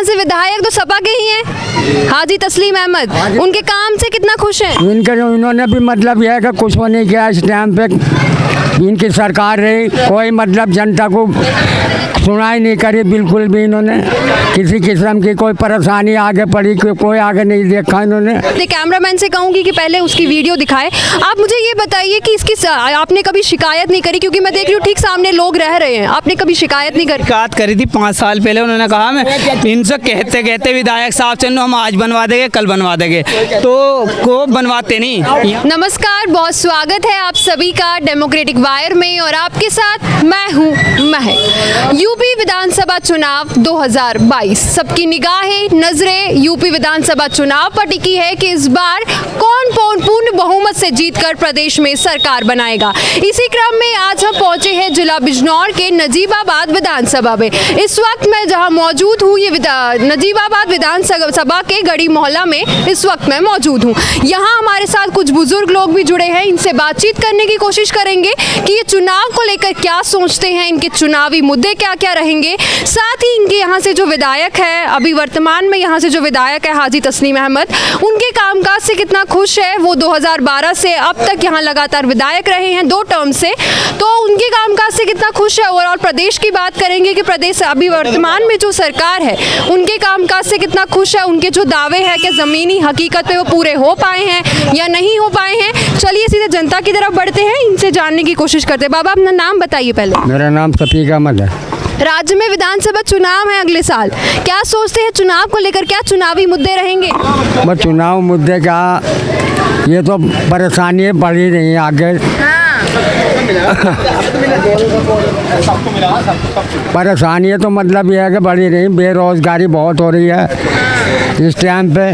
से विधायक तो सपा के ही हैं, हाजी तस्लीम अहमद, उनके काम से कितना खुश हैं? इन्होंने भी मतलब यह है कि कुछ नहीं किया इस टाइम पे, इनकी सरकार रही, कोई मतलब जनता को सुनाई नहीं करी बिल्कुल भी। इन्होंने किसी किस्म की कोई परेशानी आगे पड़ी, कोई आगे नहीं देखा इन्होंने। कैमरामैन से कहूंगी कि पहले उसकी वीडियो दिखाए। आप मुझे ये बताइए कि इसकी आपने कभी शिकायत नहीं करी, क्योंकि मैं देख रही हूँ ठीक सामने लोग रह रहे हैं, आपने कभी शिकायत नहीं करी? शिकायत करी थी 5 साल पहले, उन्होंने कहा मैं इनसे कहते कहते विधायक साहब से हम आज बनवा देंगे, कल बनवा देंगे, तो को बनवाते नहीं। नमस्कार, बहुत स्वागत है आप सभी का डेमोक्रेटिक वायर में, और आपके साथ मैं हूँ महक। यूपी विधानसभा चुनाव 2022, सबकी निगाहें नजरें यूपी विधानसभा चुनाव पर टिकी है कि इस बार कौन पूर्ण बहुमत से जीतकर प्रदेश में सरकार बनाएगा। इसी क्रम में आज हम पहुंचे हैं जिला बिजनौर के नजीबाबाद विधानसभा में। इस वक्त मैं जहां मौजूद हूं, ये नजीबाबाद विधानसभा के गढ़ी मोहल्ला में इस वक्त मैं मौजूद हूं। यहां हमारे साथ कुछ बुजुर्ग लोग भी जुड़े हैं, इनसे बातचीत करने की कोशिश करेंगे कि ये चुनाव को लेकर क्या सोचते हैं, इनके चुनावी मुद्दे क्या क्या रहेंगे। साथ ही इनके यहाँ से जो विधायक है, अभी वर्तमान में यहाँ से जो विधायक है हाजी तस्लीम अहमद, उनके कामकाज से कितना खुश है। वो 2012 से अब तक यहाँ लगातार विधायक रहे हैं 2 टर्म से, तो उनके कामकाज से कितना खुश है। और प्रदेश की बात करेंगे कि प्रदेश अभी वर्तमान में जो सरकार है उनके कामकाज से कितना खुश है, उनके जो दावे हैं कि ज़मीनी हकीकत पे वो पूरे हो पाए हैं या नहीं हो पाए हैं। चलिए सीधे जनता की तरफ बढ़ते हैं, इनसे जानने की कोशिश करते हैं। बाबा अपना नाम बताइए पहले। मेरा नाम शफीक अहमद है। राज्य में विधानसभा चुनाव है अगले साल, क्या सोचते हैं चुनाव को लेकर, क्या चुनावी मुद्दे रहेंगे? बस चुनाव मुद्दे का ये तो परेशानी बढ़ ही रही है आगे। परेशानी तो मतलब ये है कि बढ़ ही रही, बेरोजगारी बहुत हो रही है इस टाइम पे।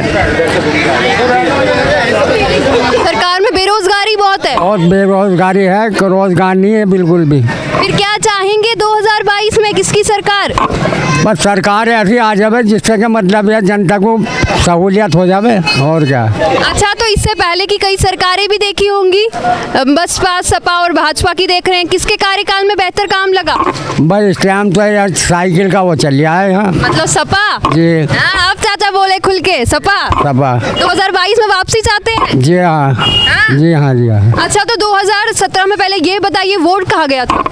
सरकार में बेरोजगारी बहुत है और बेरोजगारी है, रोजगार नहीं है बिल्कुल भी। फिर क्या चाहेंगे 2022 में, किसकी सरकार? बस सरकार ऐसी आ जाए जिससे कि मतलब है जनता को सहूलियत हो जाए, और क्या। अच्छा, तो इससे पहले की कई सरकारें भी देखी होंगी, बसपा सपा और भाजपा की देख रहे हैं, किसके कार्यकाल में बेहतर काम लगा? बस इस टाइम तो यार साइकिल का वो चल रहा है। हाँ मतलब सपा जी। हाँ, अब चाचा बोले खुल के सपा 2022 में वापसी चाहते हैं? जी हाँ, जी हाँ, जी हाँ। अच्छा, तो 2017 में पहले ये बताइए वोट कहाँ गया था?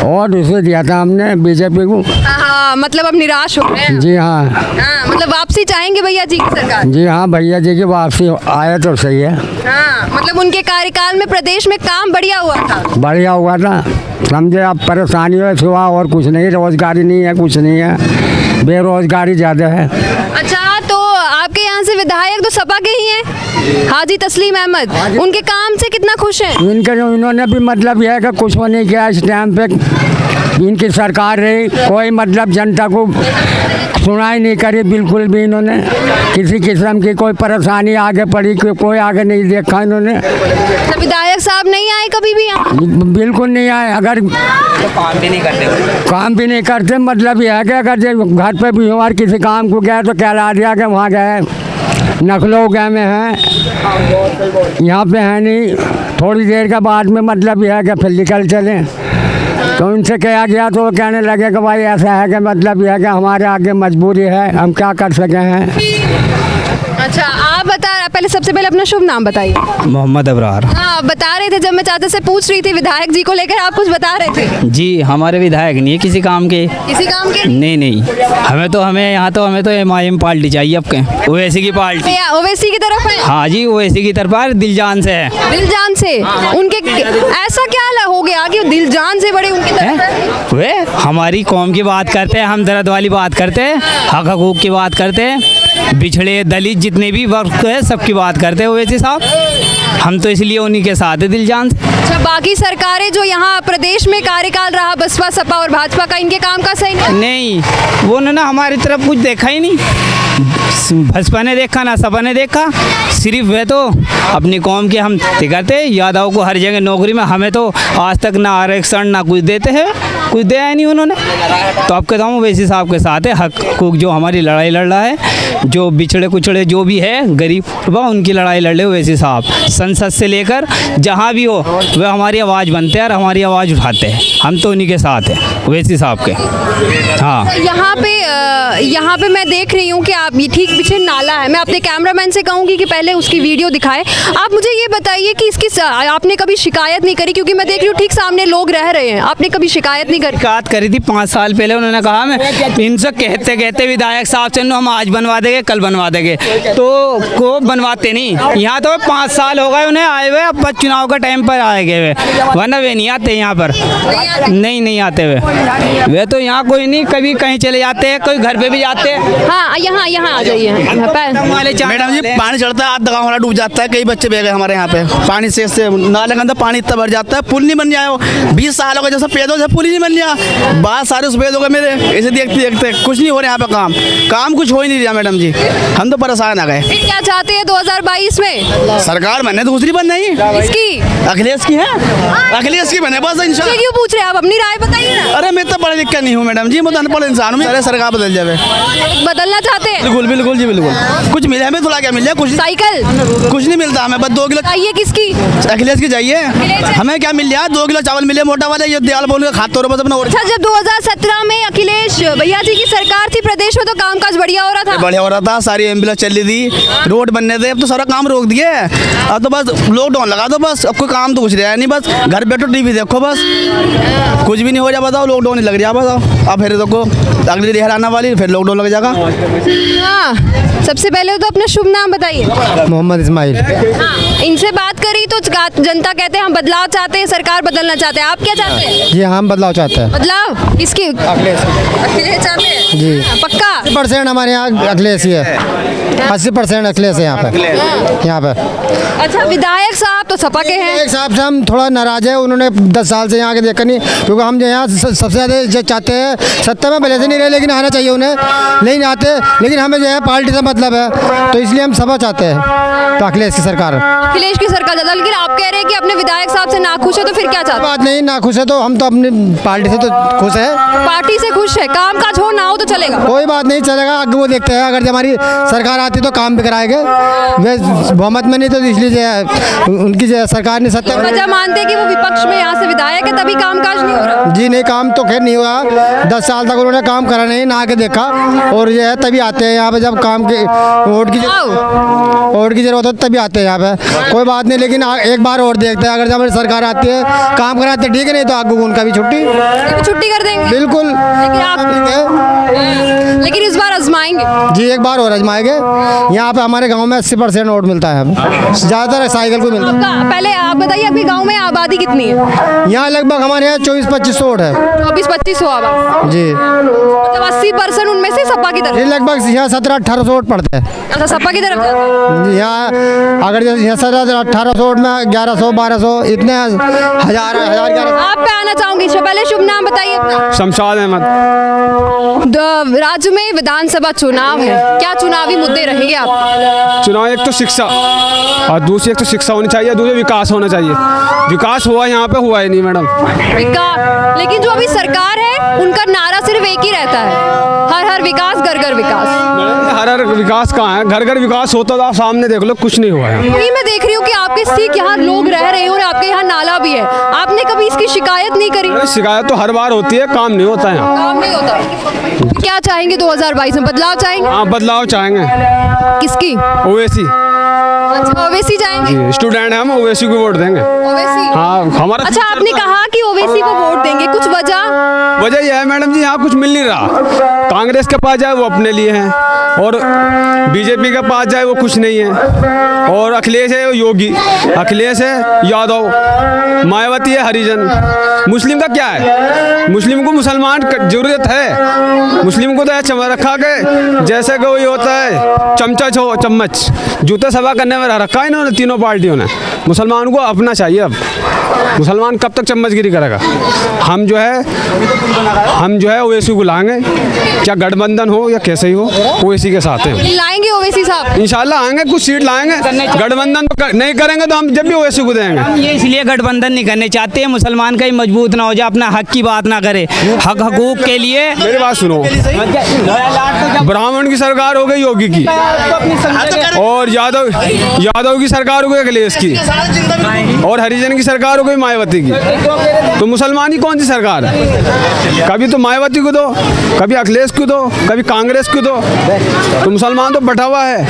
और उसे दिया था हमने बीजेपी को। हाँ, मतलब अब निराश हो रहे हैं। जी हाँ। हाँ, मतलब वापसी चाहेंगे भैया जी की सरकार? जी हाँ, भैया जी की वापसी आया तो सही है। हाँ, मतलब उनके कार्यकाल में प्रदेश में काम बढ़िया हुआ था? बढ़िया हुआ था, समझे। अब परेशानी है सिवा और कुछ नहीं, रोजगारी नहीं है, कुछ नहीं है, बेरोजगारी ज़्यादा है। अच्छा, तो आपके यहाँ से विधायक तो सपा के ही हैं, हाजी तस्लीम अहमद, उनके काम से कितना खुश हैं? इन्होंने भी मतलब यह है कि कुछ नहीं किया इस टाइम पे, इनकी सरकार रही, कोई मतलब जनता को सुनाई नहीं करी बिल्कुल भी। इन्होंने किसी किस्म की कोई परेशानी आगे पड़ी, कोई आगे नहीं देखा इन्होंने। तो विधायक साहब नहीं आए कभी भी यहाँ? बिल्कुल नहीं आए। अगर तो काम भी नहीं करते, मतलब यह है कि अगर घर पे भी हमारे किसी काम को गया तो कहला दिया कि वहाँ गए, नखलो गए में हैं, यहाँ पे है नहीं। थोड़ी देर के बाद में मतलब यह है कि फिर निकल चले, तो उनसे कहा गया तो वो कहने लगे कि भाई ऐसा है कि मतलब यह है कि हमारे आगे मजबूरी है, हम क्या कर सके हैं। अच्छा, आप पहले सबसे पहले अपना शुभ नाम बताइए। मोहम्मद अबरार। हाँ, बता रहे थे, जब मैं चाचा से पूछ रही थी विधायक जी को लेकर, आप कुछ बता रहे थे। जी, हमारे विधायक नहीं है किसी काम के। किसी काम के? नहीं, हमें तो MIM पार्टी चाहिए आपके, ओवैसी की पार्टी। ओवैसी की तरफ है? हाँ जी, ओवैसी की तरफ है, दिल जान से है। दिल जान से? उनके ऐसा क्या हो गया कि दिल जान से बड़े उनकी तरफ है? वे हमारी कौम की बात करते हैं, हम दर्द वाली बात करते हैं, हक हकूक की बात करते हैं, बिछड़े दलित जितने भी वर्ग है सबकी बात करते हैं ओवैसी साहब। हम तो इसलिए उन्हीं के साथ है दिल जान से। अच्छा, बाकी सरकारें जो यहाँ प्रदेश में कार्यकाल रहा बसपा सपा और भाजपा का, इनके काम का सही नहीं, वो ना हमारी तरफ कुछ देखा ही नहीं। भाजपा ने देखा ना सपा ने देखा, सिर्फ वे तो अपनी कौम के हम करते। यादव को हर जगह नौकरी में, हमें तो आज तक ना आरक्षण ना कुछ देते हैं, कुछ दिया नहीं उन्होंने। तो अब कहता हूँ ओवैसी साहब के साथ है, हक जो हमारी लड़ाई लड़ रहा है, जो बिछड़े कुचड़े जो भी है गरीब उनकी लड़ाई लड़ रहे ओवैसी साहब। संसद से लेकर जहाँ भी हो वह हमारी आवाज़ बनते हैं और हमारी आवाज़ उठाते हैं, हम तो उन्हीं के साथ हैं ओवैसी साहब के। हाँ, यहाँ यहाँ पे मैं देख रही हूँ कि आप ये ठीक पीछे नाला है। मैं अपने कैमरामैन से कहूँगी कि पहले उसकी वीडियो दिखाए। आप मुझे ये बताइए कि इसकी आपने कभी शिकायत नहीं करी, क्योंकि मैं देख रही हूँ ठीक सामने लोग रह रहे हैं, आपने कभी शिकायत नहीं करी? शिकायत करी थी 5 साल पहले। उन्होंने कहा मैं इनसे कहते कहते विधायक साहब से हम आज बनवा देंगे, कल बनवा देंगे, तो को बनवाते नहीं। यहाँ तो 5 साल हो गए उन्हें आए हुए, अब चुनाव का टाइम पर आए गए हुए, वरना वे नहीं आते यहाँ पर। नहीं आते वे तो यहाँ कोई नहीं, कभी कहीं चले जाते हैं, कोई घर पे भी जाते हैं। हाँ, यहाँ आ जाइए। मैडम जी पानी चढ़ता है, आधा गाँव हमारा डूब जाता है, कई बच्चे बह गए हमारे यहाँ पे पानी से नाले के अंदर पानी इतना भर जाता है, पुल नहीं बन जाए। 20 साल हो गए जैसे पैदों से पुल ही नहीं बन गया, बात सारे सफेद हो गए मेरे। ऐसे देखते देखते कुछ नहीं हो रहा यहाँ पे, काम कुछ हो ही नहीं रहा मैडम जी, हम तो परेशान आ गए। फिर क्या चाहते हैं 2022 में? सरकार बने दूसरी बन नहीं, इसकी अखिलेश की है, अखिलेश की बने बस इंशाल्लाह। क्यों पूछ रहे हैं आप? अपनी राय बताइए ना। अरे मैं तो पढ़े लिखा नहीं हूँ मैडम जी, मैं तो अनपढ़ इंसान हूँ। अरे सरकार बदल जाए, बदलना चाहते हैं? बिल्कुल बिल्कुल जी बिल्कुल। कुछ मिले हमें, थोड़ा क्या मिल जाए, कुछ साइकिल कुछ नहीं मिलता हमें, बस 2 किलो चाहिए। किसकी? अखिलेश की चाहिए। हमें क्या मिल जाए, 2 किलो चावल मिले मोटा वाले, ये दयाल बोल के खाते बस अपना। अच्छा, जब 2017 में अखिलेश भैया जी की सरकार थी प्रदेश में, तो कामकाज बढ़िया हो रहा था? बढ़िया हो रहा था, सारी एम्बुलेंस चल रही थी, रोड बनने थे। अब तो सारा काम रोक दिए, अब तो बस लॉकडाउन लगा दो बस, अब कोई काम तो कुछ रहा नहीं, बस घर बैठो टीवी देखो, बस कुछ भी नहीं हो जाए। बताओ लॉकडाउन ही लग रहा, बताओ। अब फिर देखो अगली लहर आने वाली, फिर लॉकडाउन लग जाएगा। हाँ, सबसे पहले तो अपना शुभ नाम बताइए। मोहम्मद इस्माइल। हाँ, इनसे बात करी तो जनता कहते हैं हम बदलाव चाहते हैं, सरकार बदलना चाहते हैं। आप क्या चाहते हैं? जी हम बदलाव चाहते हैं। बदलाव किसकी? अखिलेश चाहते हैं जी। पक्का? 80% हमारे यहाँ अखिलेश ही है, 80% अखिलेश है यहाँ पे। अच्छा, विधायक साहब तो सपा के हैं। एक साहब से हम थोड़ा नाराज है, उन्होंने 10 साल से यहाँ के देखा नहीं, क्योंकि हम यहाँ सबसे ज़्यादा चाहते हैं, सत्ता में भले से नहीं रहे लेकिन आना चाहिए उन्हें, नहीं आते, लेकिन हमें जो है पार्टी से मतलब है, तो इसलिए हम सपा चाहते हैं, तो अखिलेश की सरकार। अखिलेश की सरकार ज़्यादा, लेकिन आप कह रहे हैं कि अपने विधायक साहब से नाखुश है, तो फिर क्या चाहते हैं? बात नहीं, नाखुश है तो हम तो अपनी पार्टी से तो खुश है। पार्टी से खुश है, काम काज हो ना हो तो चलेगा? कोई बात नहीं, चलेगा, आगे वो देखते हैं, अगर हमारी सरकार आती तो काम भी कराएंगे, वे बहुमत में नहीं तो इसलिए जो है उनकी जो है सरकार ने सत्ता। वजह मानते हैं कि वो विपक्ष में यहाँ से विधायक है, तभी काम काज नहीं हो रहा? जी नहीं, काम तो खैर नहीं हुआ, 10 साल तक उन्होंने काम करा नहीं, ना आके देखा, और ये है तभी आते हैं यहाँ पे जब काम के वोट की जरूरत हो तभी आते हैं यहाँ पे। कोई बात नहीं, लेकिन एक बार और देखते हैं, अगर जब हमारी सरकार आती है काम कराते ठीक है, नहीं तो आगे उनका भी छुट्टी कर देंगे? बिल्कुल। लेकिन इस बार आजमाएंगे? जी एक बार और आजमाएंगे। यहाँ पे हमारे गांव में 80% वोट मिलता है, ज़्यादातर साइकिल को मिलता है। पहले आप बताइए, आपके गांव में आबादी कितनी है? यहाँ लगभग हमारे यहाँ 24-25 वोट है। 24-25 आबादी? जी, मतलब 80% उनमें से सपा की तरफ? ये लगभग यहाँ 1700-1800 वोट पड़ते हैं। अच्छा, सपा की तरफ? यहाँ अगर यहाँ 1700-1800 वोट में 1100-1200 इतने हजार 1100। आप पे आना चाहूंगी, इससे पहले शुभ नाम बताइए अपना। शमशाद अहमद। राज्य में विधानसभा चुनाव है, क्या चुनावी मुद्दे रहेंगे आप? चुनाव एक तो शिक्षा और दूसरी, एक तो शिक्षा होनी चाहिए, दूसरी विकास होना चाहिए। विकास हुआ यहाँ पे, हुआ ही नहीं मैडम। विकास, लेकिन जो अभी सरकार है उनका नारा सिर्फ एक ही रहता है, हर हर विकास, घर घर विकास। हर हर विकास कहाँ है? घर घर विकास होता था, सामने देख लो, कुछ नहीं हुआ है। वही मैं देख रही हूँ कि आपके ठीक यहाँ लोग रह रहे हैं और आपके यहाँ नाला भी है, आपने कभी इसकी शिकायत नहीं करी? शिकायत तो हर बार होती है, काम नहीं होता है यहाँ। काम नहीं होता। क्या चाहेंगे 2022 में? बदलाव चाहेंगे? हाँ, बदलाव चाहेंगे। किसकी? ओवैसी। अच्छा, ओवैसी जाएंगे? स्टूडेंट हैं हम, ओवैसी को वोट देंगे। ओवैसी? हाँ, हमारा। अच्छा, आपने कहा कि ओवैसी को वोट देंगे, कुछ वजह यह है मैडम जी, यहाँ कुछ मिल नहीं रहा। कांग्रेस के पास जाए वो अपने लिए हैं, और बीजेपी के पास जाए वो कुछ नहीं है, और अखिलेश है वो योगी, अखिलेश है यादव, मायावती है हरिजन। मुस्लिम का क्या है? मुस्लिम को मुसलमान जरूरत है, मुस्लिम को तो ऐसा रखा के जैसे कि वही होता है चम्मच जूते सभा करने में रखा है इन्होंने, तीनों पार्टियों ने। मुसलमान को अपना चाहिए, अब मुसलमान कब तक चम्मचगिरी करेगा? हम जो है ओवैसी को लाएंगे, क्या गठबंधन हो या कैसे ही हो, ओवैसी के साथ हैं। लाएंगे ओवैसी साहब? इंशाल्लाह आएंगे, कुछ सीट लाएंगे। गठबंधन तो नहीं करेंगे तो हम जब भी ओवैसी को देंगे। हम ये इसलिए गठबंधन नहीं करने चाहते हैं, मुसलमान का ही मजबूत ना हो जाए, अपना हक की बात ना करे, हक हकूक के लिए। मेरी बात सुनो, ब्राह्मण की सरकार हो गई योगी की, और यादव की सरकार हो गई अखिलेश की, और हरिजन की सरकार हो गई मायावती की। तो मुसलमान ही कौन सी सरकार है? कभी तो मायावती को दो, कभी अखिलेश को दो, कभी कांग्रेस को दो। तो मुसलमान तो बटा हुआ है।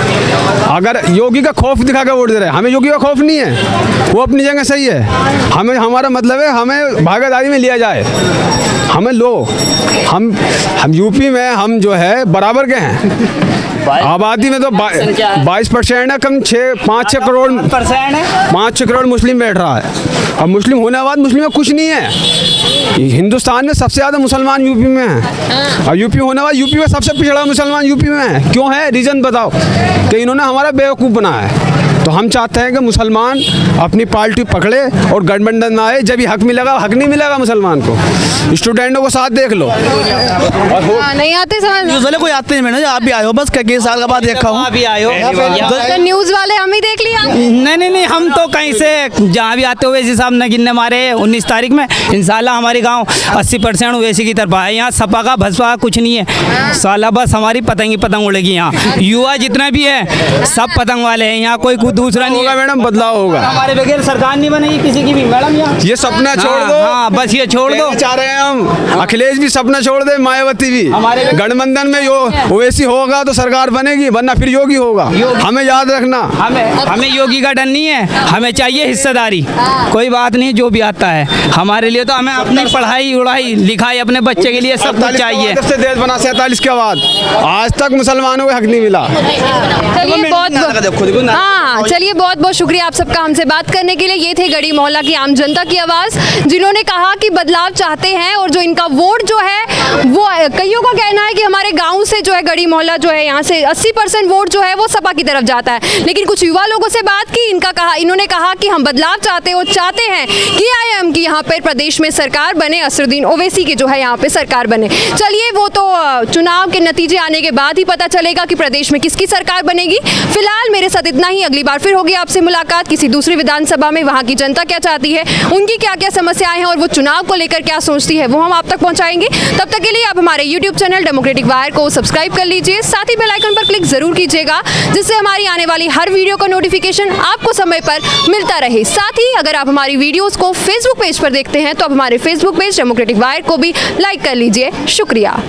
अगर योगी का खौफ दिखा के वोट दे रहे हैं, हमें योगी का खौफ नहीं है, वो अपनी जगह सही है। हमें हमारा मतलब है हमें भागीदारी में लिया जाए, हमें लो। हम यूपी में हम जो है बराबर के हैं। आबादी में तो 22% है, कम 5-6 करोड़ परसेंट है, 5-6 करोड़ मुस्लिम बैठ रहा है। और मुस्लिम होने के बाद मुस्लिम में कुछ नहीं है। हिंदुस्तान में सबसे ज़्यादा मुसलमान यूपी में हैं, और यूपी होने बाद यूपी में सबसे पिछड़ा मुसलमान यूपी में है। क्यों है? रीज़न बताओ। कि इन्होंने हमारा बेवकूफ़ बनाया है। तो हम चाहते हैं कि मुसलमान अपनी पार्टी पकड़े और गठबंधन में आए। जब ही हक मिलेगा, हक नहीं मिलेगा मुसलमान को। स्टूडेंटों को साथ देख लो। नहीं आते समझ न्यूज़ वाले कोई आते नहीं मैडम, आप भी आए हो, बस कई साल के बाद देखा हूँ। अभी आयो तो न्यूज़ वाले हम ही देख लिया। नहीं, हम तो कहीं से जहाँ भी आते हुए इस हिसाब न गिनने मारे 19 तारीख में इंशाल्लाह हमारे गांव 80% ओवैसी की तरफ है। यहाँ सपा का भसपा का कुछ नहीं है। साला बस हमारी पतंग उड़ेगी। यहाँ युवा जितना भी है सब पतंग वाले हैं। यहाँ कोई दूसरा नहीं होगा है। मैडम, बदलाव होगा। हमारे बगैर सरकार नहीं बनेगी किसी की भी मैडम। यहाँ ये सपना छोड़ दो। हाँ, बस ये छोड़ दो। चाह रहे हैं हम अखिलेश भी सपना छोड़ दे, मायावती भी। हमारे गठबंधन में ओवैसी होगा तो सरकार बनेगी, वरना फिर योगी होगा। हमें याद रखना। हमें योगी का डर नहीं है, हमें चाहिए हिस्सेदारी। कोई बात नहीं, जो भी आता है हमारे लिए। तो हमें अपनी पढ़ाई उड़ाई लिखाई अपने बच्चे के लिए सब कुछ चाहिए। जब से देश बना 47 के बाद आज तक मुसलमानों को हक नहीं मिला। चलिए बहुत बहुत शुक्रिया आप सबका हमसे बात करने के लिए। ये थे गढ़ी मोहल्ला की आम जनता की आवाज़, जिन्होंने कहा कि बदलाव चाहते हैं और जो इनका वोट जो है वो कईयों का कहना है कि हमारे गांव से जो है गढ़ी मोहल्ला जो है यहाँ से 80% वोट जो है वो सपा की तरफ जाता है। लेकिन कुछ युवा लोगों से बात की, इन्होंने कहा कि हम बदलाव चाहते हैं और चाहते हैं कि IIM की यहाँ पर प्रदेश में सरकार बने, असरुद्दीन ओवैसी की जो है यहाँ पे सरकार बने। चलिए वो तो चुनाव के नतीजे आने के बाद ही पता चलेगा कि प्रदेश में किसकी सरकार बनेगी। फिलहाल मेरे साथ इतना ही। अगली बार फिर होगी आपसे मुलाकात किसी दूसरी विधानसभा में। वहाँ की जनता क्या चाहती है, उनकी क्या क्या समस्याएं हैं और वो चुनाव को लेकर क्या सोचती है, वो हम आप तक पहुँचाएंगे। तब तक के लिए आप हमारे YouTube चैनल डेमोक्रेटिक वायर को सब्सक्राइब कर लीजिए, साथ ही बेल आइकन पर क्लिक जरूर कीजिएगा, जिससे हमारी आने वाली हर वीडियो का नोटिफिकेशन आपको समय पर मिलता रहे। साथ ही अगर आप हमारी वीडियोस को फेसबुक पेज पर देखते हैं तो आप हमारे फेसबुक पेज डेमोक्रेटिक वायर को भी लाइक कर लीजिए। शुक्रिया।